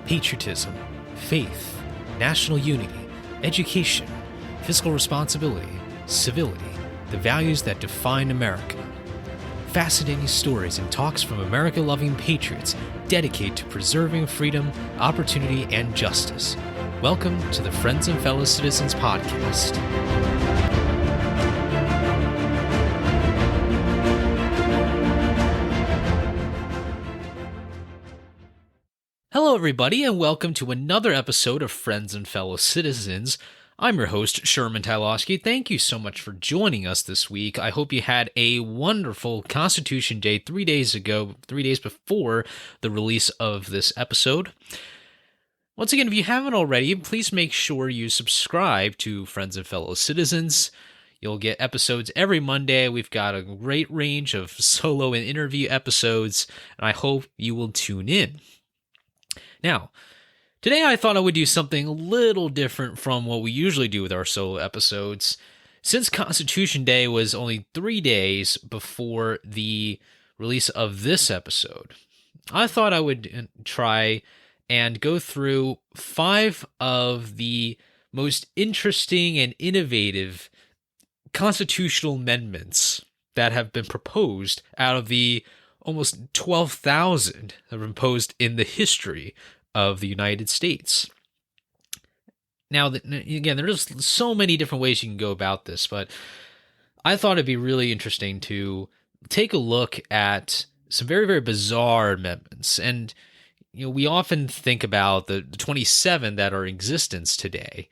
patriotism, faith, national unity, education, fiscal responsibility, civility, the values that define America. Fascinating stories and talks from America-loving patriots dedicated to preserving freedom, opportunity, and justice. Welcome to the Friends and Fellow Citizens podcast. Hello, everybody, and welcome to another episode of Friends and Fellow Citizens. I'm your host, Sherman Tylowski. Thank you so much for joining us this week. I hope you had a wonderful Constitution Day 3 days ago, 3 days before the release of this episode. Once again, if you haven't already, please make sure you subscribe to Friends and Fellow Citizens. You'll get episodes every Monday. We've got a great range of solo and interview episodes, and I hope you will tune in. Now, today I thought I would do something a little different from what we usually do with our solo episodes. Since Constitution Day was only 3 days before the release of this episode, I thought I would try and go through 5 of the most interesting and innovative constitutional amendments that have been proposed out of the almost 12,000 that have been proposed in the history of the United States. Now, again, there's so many different ways you can go about this, but I thought it'd be really interesting to take a look at some very, very bizarre amendments. And, we often think about the 27 that are in existence today,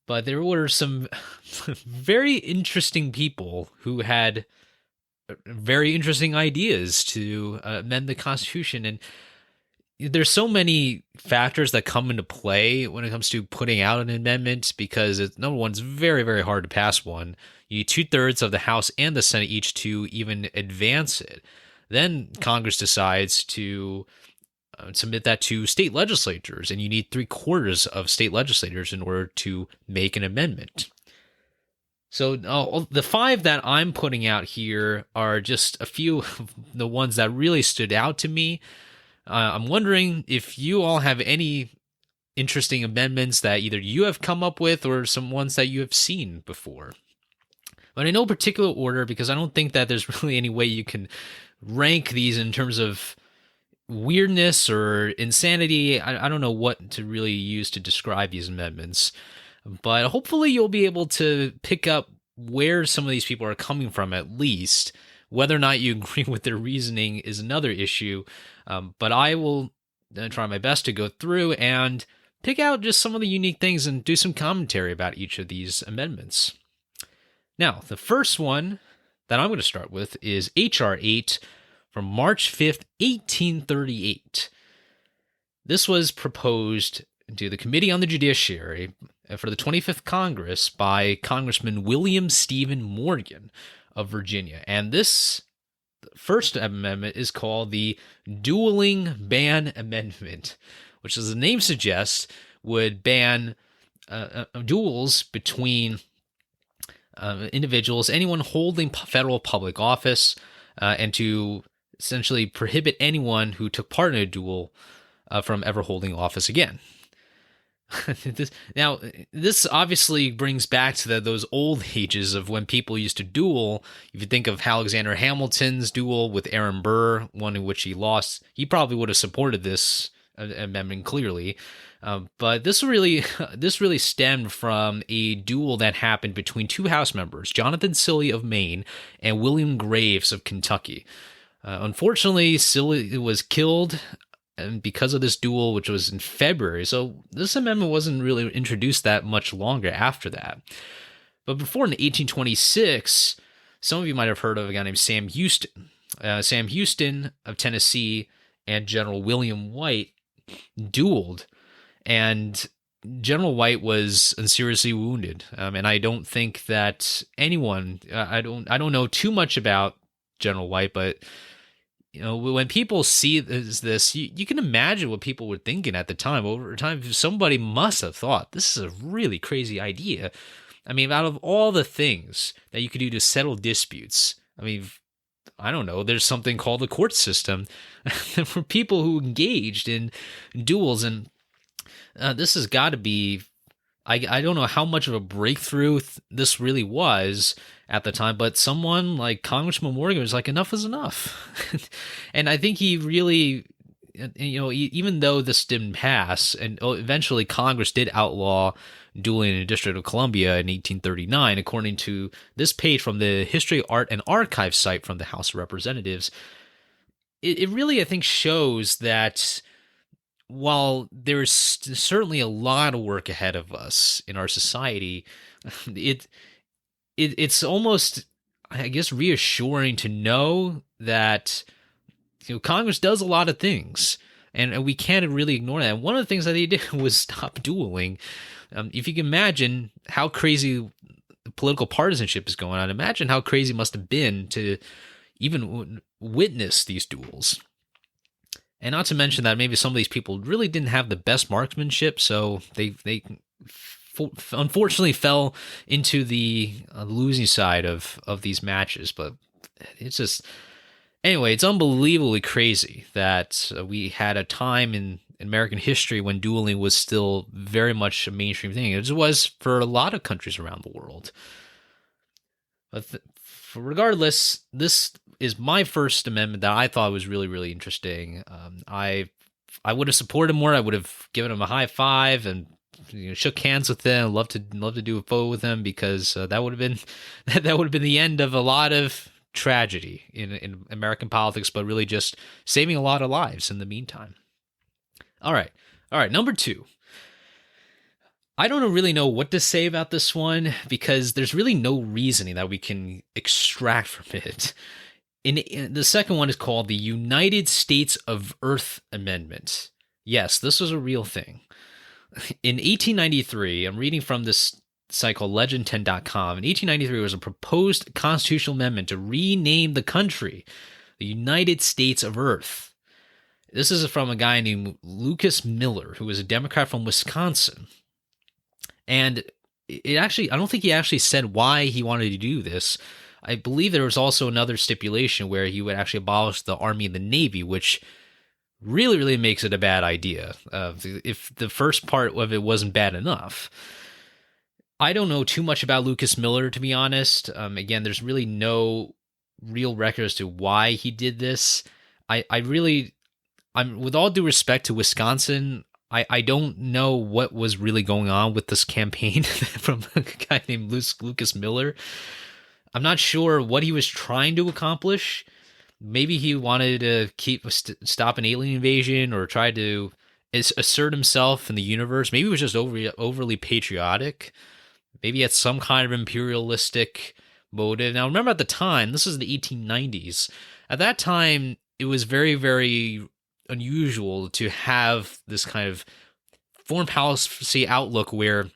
but there were some very interesting people who had very interesting ideas to amend the Constitution. And there's so many factors that come into play when it comes to putting out an amendment, because number one, it's very, very hard to pass one. You need 2/3 of the House and the Senate each to even advance it. Then Congress decides to submit that to state legislatures, and you need 3/4 of state legislators in order to make an amendment. So the 5 that I'm putting out here are just a few of the ones that really stood out to me. I'm wondering if you all have any interesting amendments that either you have come up with or some ones that you have seen before. But in no particular order, because I don't think that there's really any way you can rank these in terms of weirdness or insanity. I don't know what to really use to describe these amendments. But hopefully you'll be able to pick up where some of these people are coming from, at least. Whether or not you agree with their reasoning is another issue. But I will try my best to go through and pick out just some of the unique things and do some commentary about each of these amendments. Now, the first one that I'm going to start with is H.R. 8 from March 5th, 1838. This was proposed to the Committee on the Judiciary for the 25th Congress by Congressman William Stephen Morgan of Virginia. And this first amendment is called the Dueling Ban Amendment, which, as the name suggests, would ban duels between individuals, anyone holding federal public office, and to essentially prohibit anyone who took part in a duel from ever holding office again. This obviously brings back to those old ages of when people used to duel. If you think of Alexander Hamilton's duel with Aaron Burr, one in which he lost, he probably would have supported this amendment clearly. But this really stemmed from a duel that happened between 2 House members, Jonathan Silly of Maine and William Graves of Kentucky. Unfortunately, Silly was killed and because of this duel, which was in February. So this amendment wasn't really introduced that much longer after that. But before, in 1826, some of you might have heard of a guy named Sam Houston. Sam Houston of Tennessee and General William White dueled, and General White was seriously wounded. And I don't think that anyone, I don't know too much about General White, but when people see this, you can imagine what people were thinking at the time. Over time, somebody must have thought, this is a really crazy idea. I mean, out of all the things that you could do to settle disputes, I mean, I don't know, there's something called the court system. There were people who engaged in duels, and this has got to be, I don't know how much of a breakthrough this really was at the time, but someone like Congressman Morgan was like, enough is enough. And I think he really, even though this didn't pass, and eventually Congress did outlaw dueling in the District of Columbia in 1839, according to this page from the History, Art, and Archives site from the House of Representatives, it really, I think, shows that while there's certainly a lot of work ahead of us in our society, it's almost, I guess, reassuring to know that Congress does a lot of things, and we can't really ignore that. And one of the things that they did was stop dueling. If you can imagine how crazy political partisanship is going on, imagine how crazy it must have been to even witness these duels. And not to mention that maybe some of these people really didn't have the best marksmanship, so they unfortunately fell into the losing side of these matches. But it's just, anyway, it's unbelievably crazy that we had a time in American history when dueling was still very much a mainstream thing, as it was for a lot of countries around the world. But regardless, this is my First Amendment that I thought was really, really interesting. I would have supported him more. I would have given him a high five and shook hands with him. Love to do a photo with him, because that would have been the end of a lot of tragedy in American politics, but really just saving a lot of lives in the meantime. All right, number 2. I don't really know what to say about this one, because there's really no reasoning that we can extract from it. The second one is called the United States of Earth Amendment. Yes, this was a real thing. In 1893, I'm reading from this site called legend10.com. In 1893, there was a proposed constitutional amendment to rename the country the United States of Earth. This is from a guy named Lucas Miller, who was a Democrat from Wisconsin. And I don't think he actually said why he wanted to do this. I believe there was also another stipulation where he would actually abolish the Army and the Navy, which really, really makes it a bad idea, if the first part of it wasn't bad enough. I don't know too much about Lucas Miller, to be honest. Again, there's really no real record as to why he did this. I'm with all due respect to Wisconsin, I don't know what was really going on with this campaign from a guy named Lucas Miller. I'm not sure what he was trying to accomplish. Maybe he wanted to stop an alien invasion, or try to assert himself in the universe. Maybe he was just overly patriotic. Maybe he had some kind of imperialistic motive. Now, remember, at the time, this is the 1890s. At that time, it was very, very unusual to have this kind of foreign policy outlook where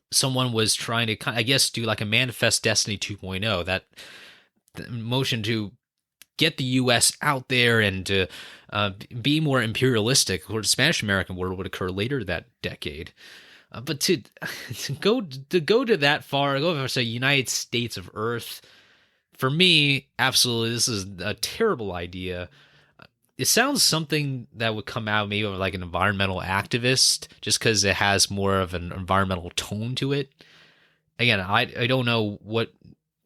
someone was trying to, I guess, do like a Manifest Destiny 2.0, that motion to get the U.S. out there and to be more imperialistic, or the Spanish-American War would occur later that decade. But to go to that far, go for, say, United States of Earth, for me, absolutely, this is a terrible idea. It sounds something that would come out maybe of like an environmental activist, just because it has more of an environmental tone to it. Again, I don't know what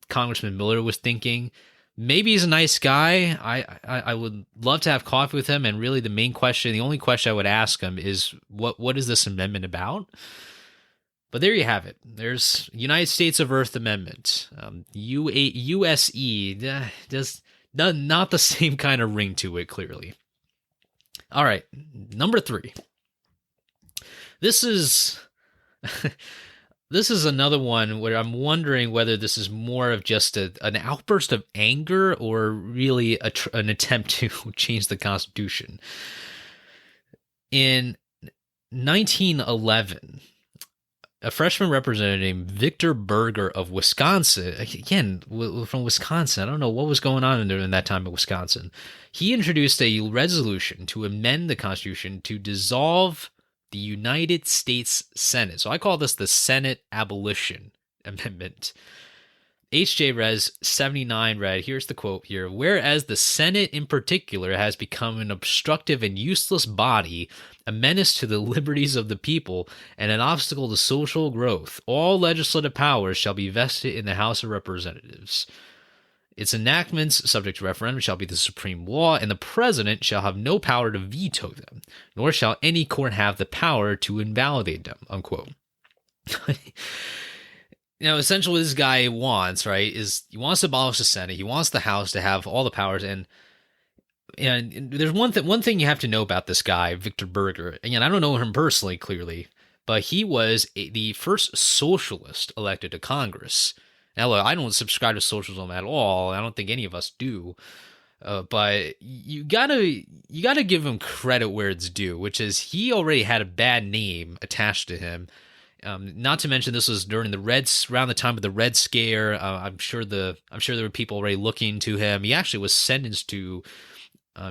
Congressman Miller was thinking. Maybe he's a nice guy. I would love to have coffee with him. And really, the only question I would ask him is, what is this amendment about? But there you have it. There's United States of Earth Amendment. USE does not the same kind of ring to it, clearly. All right, number 3. This is another one where I'm wondering whether this is more of just an outburst of anger, or really an attempt to change the Constitution. In 1911, a freshman representative named Victor Berger of Wisconsin, again, from Wisconsin, I don't know what was going on in that time in Wisconsin, he introduced a resolution to amend the Constitution to dissolve the United States Senate. So I call this the Senate Abolition Amendment. HJ Res 79 read, here's the quote here: "Whereas the Senate in particular has become an obstructive and useless body, a menace to the liberties of the people, and an obstacle to social growth, all legislative powers shall be vested in the House of Representatives. Its enactments, subject to referendum, shall be the supreme law, and the president shall have no power to veto them, nor shall any court have the power to invalidate them," unquote. Essentially what this guy wants, right, is he wants to abolish the Senate. He wants the House to have all the powers. And there's one thing you have to know about this guy, Victor Berger. Again, I don't know him personally, clearly, but he was the first socialist elected to Congress. Now, look, I don't subscribe to socialism at all. I don't think any of us do. But you gotta give him credit where it's due, which is he already had a bad name attached to him. Not to mention this was during around the time of the Red Scare. I'm sure there were people already looking to him. He actually was sentenced to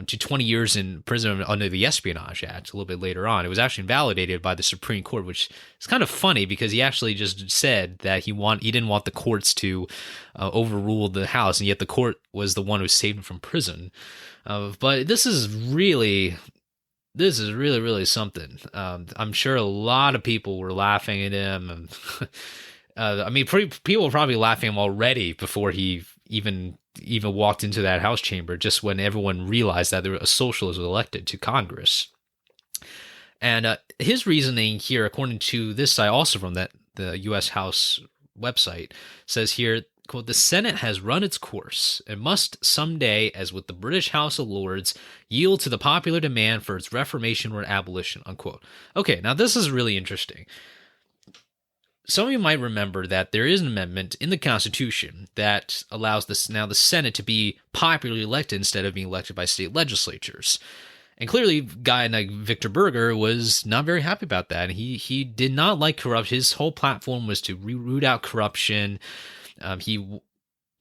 20 years in prison under the Espionage Act a little bit later on. It was actually invalidated by the Supreme Court, which is kind of funny because he actually just said that he didn't want the courts to overrule the House, and yet the court was the one who saved him from prison. But this is really, really something. I'm sure a lot of people were laughing at him. People were probably laughing at him already before he even walked into that House chamber, just when everyone realized that a socialist was elected to Congress. And his reasoning here, according to this site, also from the U.S. House website, says here, quote, "The Senate has run its course and must someday, as with the British House of Lords, yield to the popular demand for its reformation or abolition," unquote. Okay, now this is really interesting. Some of you might remember that there is an amendment in the Constitution that allows the Senate to be popularly elected instead of being elected by state legislatures. And clearly, a guy like Victor Berger was not very happy about that. He did not like corruption. His whole platform was to root out corruption. He,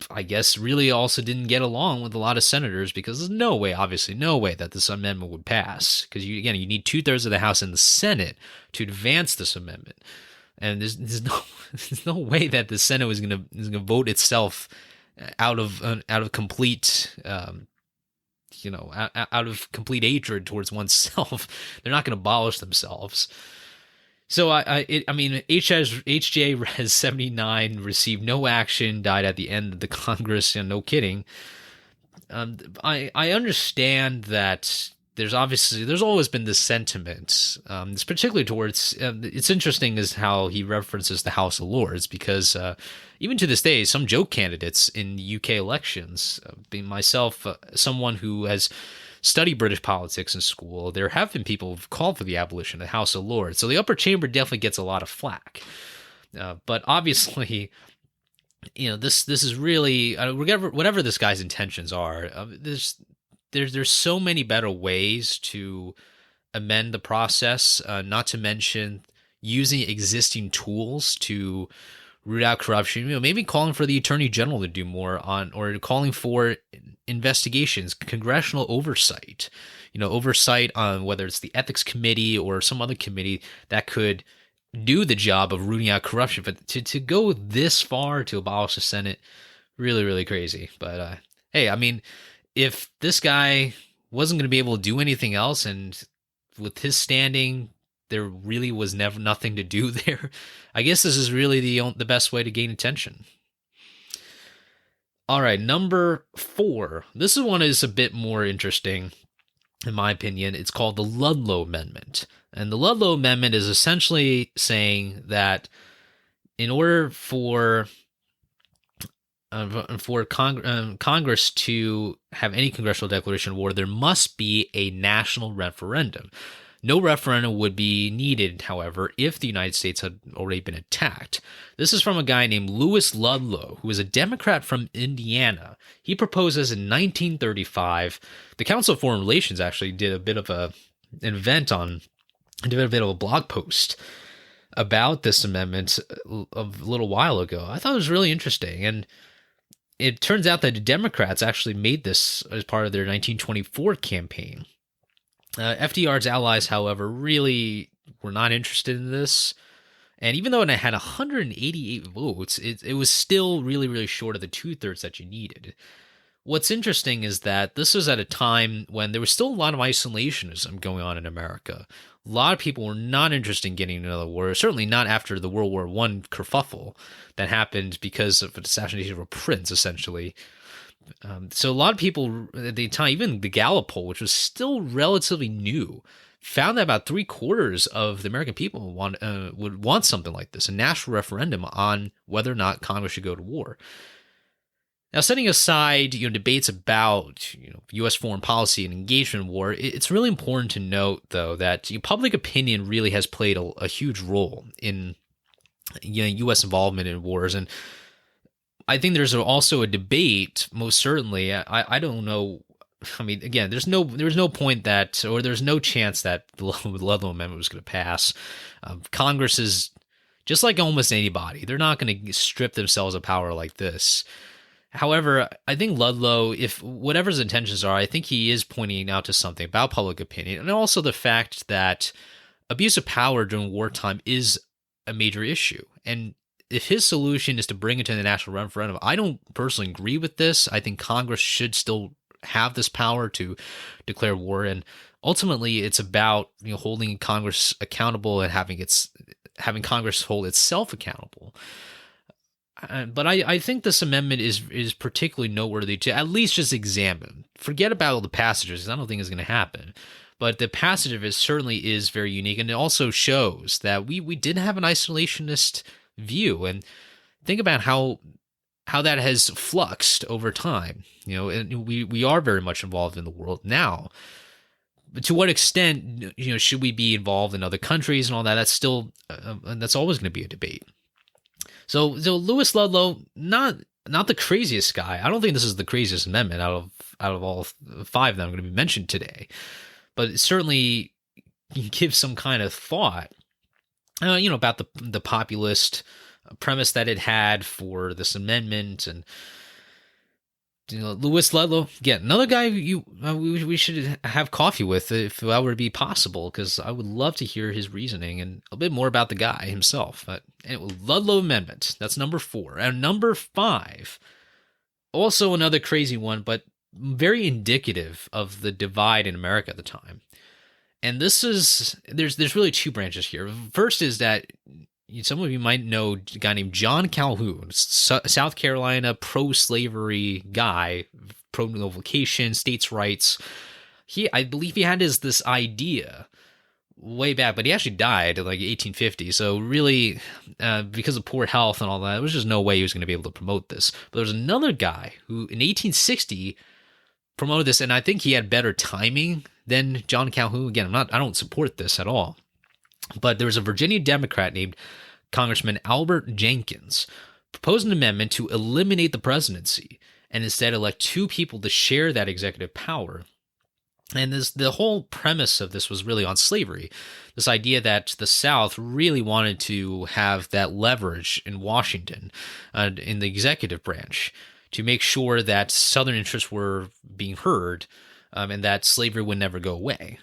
I guess, really also didn't get along with a lot of senators because there's no way that this amendment would pass. Because you need 2/3 of the House and the Senate to advance this amendment. And there's no way that the Senate is gonna vote itself out of complete out of complete hatred towards oneself. They're not going to abolish themselves. So HJ Res 79 received no action, died at the end of the Congress, and no kidding. I understand that there's always been this sentiment. It's particularly towards. It's interesting is how he references the House of Lords, because even to this day, some joke candidates in UK elections, being myself, someone who has studied British politics in school, there have been people who've called for the abolition of the House of Lords. So the upper chamber definitely gets a lot of flack. But obviously, this is really whatever this guy's intentions are. There's so many better ways to amend the process, not to mention using existing tools to root out corruption. Maybe calling for the Attorney General to do more or calling for investigations, congressional oversight. Oversight on whether it's the Ethics Committee or some other committee that could do the job of rooting out corruption. But to go this far to abolish the Senate, really, really crazy. But hey, if this guy wasn't going to be able to do anything else, and with his standing, there really was nothing to do there, I guess this is really the best way to gain attention. All right, number 4. This one is a bit more interesting, in my opinion. It's called the Ludlow Amendment. And the Ludlow Amendment is essentially saying that in order for Congress to have any congressional declaration of war, there must be a national referendum. No referendum would be needed, however, if the United States had already been attacked. This is from a guy named Lewis Ludlow, who is a Democrat from Indiana. He proposes in 1935. The Council of Foreign Relations actually did a bit of a blog post about this amendment a little while ago. I thought it was really interesting, and it turns out that the Democrats actually made this as part of their 1924 campaign. FDR's allies, however, really were not interested in this. And even though it had 188 votes, it was still really, really short of the two-thirds that you needed. What's interesting is that this was at a time when there was still a lot of isolationism going on in America. A lot of people were not interested in getting another war, certainly not after the World War I kerfuffle that happened because of an assassination of a prince, essentially. So a lot of people at the time, even the Gallup poll, which was still relatively new, found that about 3/4 of the American people would want something like this, a national referendum on whether or not Congress should go to war. Now, setting aside debates about U.S. foreign policy and engagement in war, it's really important to note, though, that public opinion really has played a huge role in U.S. involvement in wars. And I think there's also a debate, most certainly. I don't know. I mean, again, there's no point that, or there's no chance that the Ludlow Amendment was going to pass. Congress is just like almost anybody; they're not going to strip themselves of power like this. However, I think Ludlow, if whatever his intentions are, I think he is pointing out to something about public opinion, and also the fact that abuse of power during wartime is a major issue. And if his solution is to bring it to the national referendum, I don't personally agree with this. I think Congress should still have this power to declare war, and ultimately it's about holding Congress accountable and having Congress hold itself accountable. But I think this amendment is particularly noteworthy to at least just examine. Forget about all the passages, because I don't think it's going to happen. But the passage of it certainly is very unique, and it also shows that we did have an isolationist view. And think about how that has fluxed over time. And we are very much involved in the world now. But to what extent, should we be involved in other countries and all that? That's still that's always going to be a debate. So Lewis Ludlow, not the craziest guy. I don't think this is the craziest amendment out of all five that I'm going to be mentioned today, but it certainly gives some kind of thought, about the populist premise that it had for this amendment. And Lewis Ludlow, again, another guy we should have coffee with if that were to be possible, because I would love to hear his reasoning and a bit more about the guy himself. But anyway, Ludlow Amendment, that's number 4. And number 5, also another crazy one, but very indicative of the divide in America at the time. And this is, there's really 2 branches here. First is that some of you might know a guy named John Calhoun, South Carolina pro-slavery guy, pro-nullification, states' rights. I believe he had this idea way back, but he actually died in like 1850. So really, because of poor health and all that, there was just no way he was going to be able to promote this. But there's another guy who in 1860 promoted this, and I think he had better timing than John Calhoun. Again, I don't support this at all. But there was a Virginia Democrat named Congressman Albert Jenkins proposed an amendment to eliminate the presidency and instead elect 2 people to share that executive power. And the whole premise of this was really on slavery, this idea that the South really wanted to have that leverage in Washington in the executive branch to make sure that Southern interests were being heard and that slavery would never go away.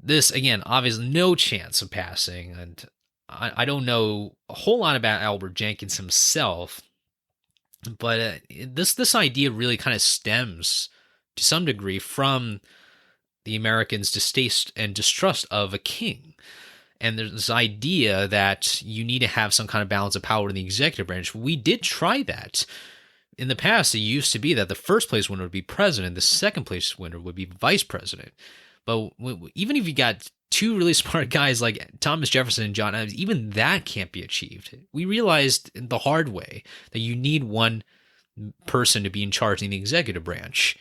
This, again, obviously no chance of passing, and I don't know a whole lot about Albert Jenkins himself, but this idea really kind of stems to some degree from the Americans' distaste and distrust of a king. And there's this idea that you need to have some kind of balance of power in the executive branch. We did try that. In the past, it used to be that the first place winner would be president, the second place winner would be vice president. But even if you got 2 really smart guys like Thomas Jefferson and John Adams, even that can't be achieved. We realized the hard way that you need one person to be in charge in the executive branch.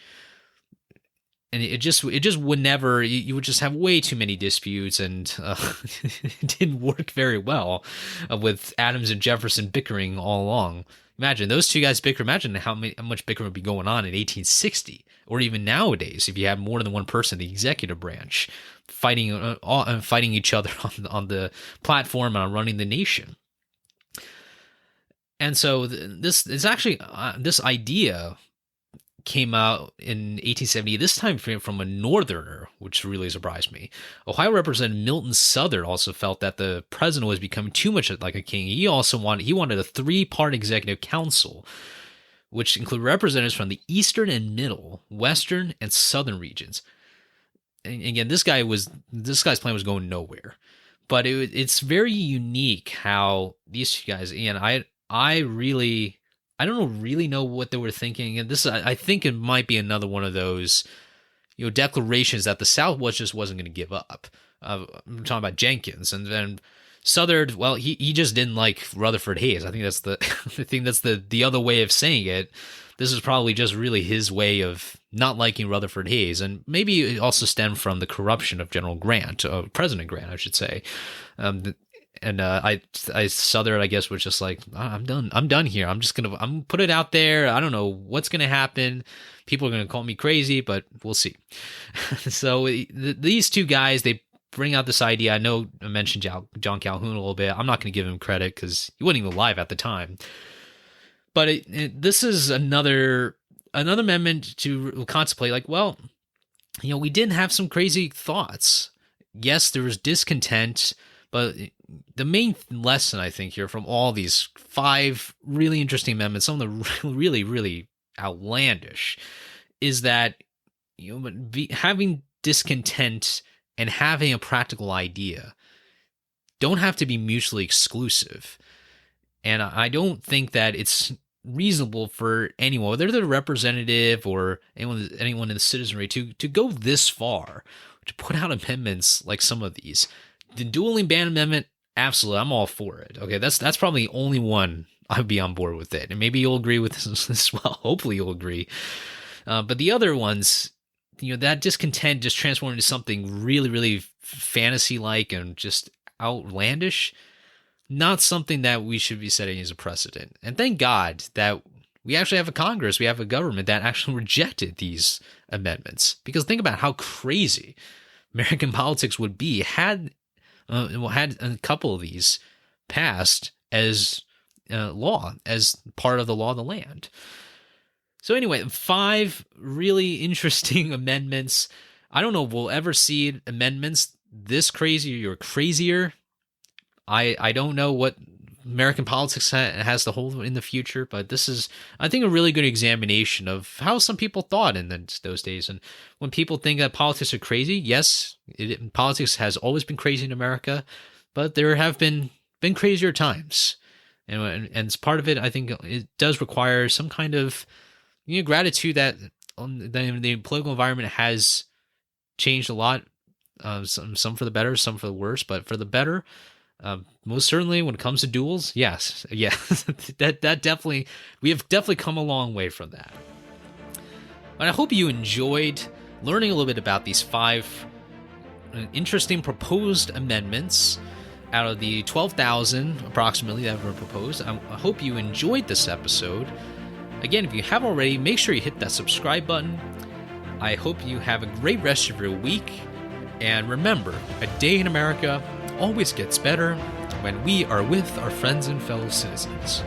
And it just would never, you would just have way too many disputes, and it didn't work very well with Adams and Jefferson bickering all along. Imagine those 2 guys bicker. Imagine how much bickering would be going on in 1860, or even nowadays, if you have more than one person in the executive branch fighting each other on the platform and running the nation. And so this is actually this idea came out in 1870, this time from a northerner, which really surprised me. Ohio Representative Milton Southern also felt that the president was becoming too much like a king. He wanted a three-part executive council, which included representatives from the eastern and middle, western, and southern regions. And again, this guy's plan was going nowhere. But it's very unique how these two guys, and I don't really know what they were thinking. And I think it might be another one of those, declarations that the South just wasn't going to give up. I'm talking about Jenkins, and then Southern. Well, he just didn't like Rutherford Hayes. I think that's the other way of saying it. This is probably just really his way of not liking Rutherford Hayes, and maybe it also stemmed from the corruption of General Grant, President Grant, I should say. Southern, I guess, was just like, I'm done here. I'm gonna put it out there. I don't know what's gonna happen. People are gonna call me crazy, but we'll see. So these two guys, they bring out this idea. I know I mentioned John Calhoun a little bit. I'm not gonna give him credit because he wasn't even alive at the time. But this is another amendment to contemplate. Like, well, we did have some crazy thoughts. Yes, there was discontent, but the main lesson, I think, here from all these 5 really interesting amendments, some of the really, really outlandish, is that having discontent and having a practical idea don't have to be mutually exclusive. And I don't think that it's reasonable for anyone, whether they're the representative or anyone in the citizenry, to go this far, to put out amendments like some of these. The dueling ban amendment, absolutely, I'm all for it. Okay, that's probably the only one I'd be on board with it, and maybe you'll agree with this as well. Hopefully, you'll agree. But the other ones, that discontent just transformed into something really, really fantasy-like and just outlandish. Not something that we should be setting as a precedent. And thank God that we actually have a Congress, we have a government that actually rejected these amendments. Because think about how crazy American politics would be had a couple of these passed as law, as part of the law of the land. So anyway, 5 really interesting amendments. I don't know if we'll ever see amendments this crazy or crazier. I don't know what American politics has to hold in the future, but this is, I think, a really good examination of how some people thought in those days. And when people think that politics are crazy, yes, politics has always been crazy in America, but there have been crazier times. And as part of it, I think it does require some kind of gratitude that the political environment has changed a lot, some for the better, some for the worse, but for the better. Most certainly when it comes to duels, yes, that definitely, we have definitely come a long way from that. But I hope you enjoyed learning a little bit about these 5 interesting proposed amendments out of the 12,000 approximately that were proposed. I hope you enjoyed this episode. Again, if you haven't already, make sure you hit that subscribe button. I hope you have a great rest of your week. And remember, a day in America always gets better when we are with our friends and fellow citizens.